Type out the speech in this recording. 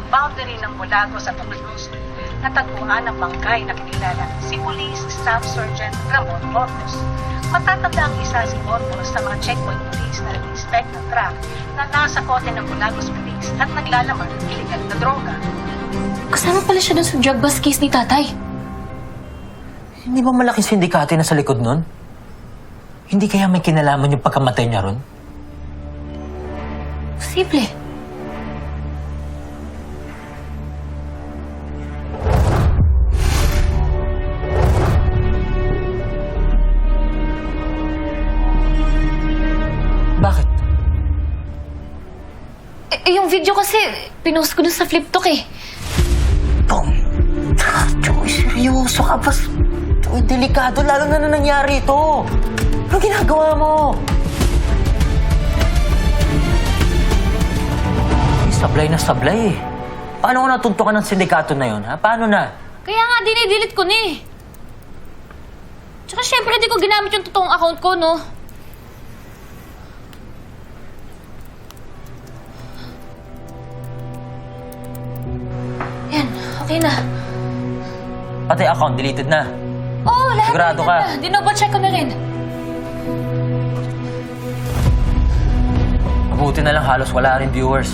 boundary ng Molagos at Abalos, natagpuan ang bangkay na kinilala si Police Staff Sergeant Ramon Ormos. Matatanda ang isa si Ormos sa mga checkpoint police na nag-inspect ng truck na nasa kote ng Molagos Police at naglalaman ng illegal na droga. Kasama pala siya dun sa drug bust case ni tatay. Hindi ba malaking sindikato na sa likod nun? Hindi kaya may kinalaman yung pagkamatay niya ron? Posible. Bakit? Yung video kasi, pinost ko dun sa fliptok eh. Tom, Joey, seryoso ka ba? Joey, delikado, lalo na nangyari ito. Ano ginagawa mo? Sablay na sablay eh. Paano ko natuntukan ng sindikato na yun, ha? Paano na? Kaya nga, dinidelete ko na eh. Tsaka syempre, di ko ginamit yung totoong account ko, no? Yan, okay na. Pati account, deleted na. Oo, lahat Sigurado na. ka? Dinoble-check ko na rin. Mabuti na lang halos wala rin viewers.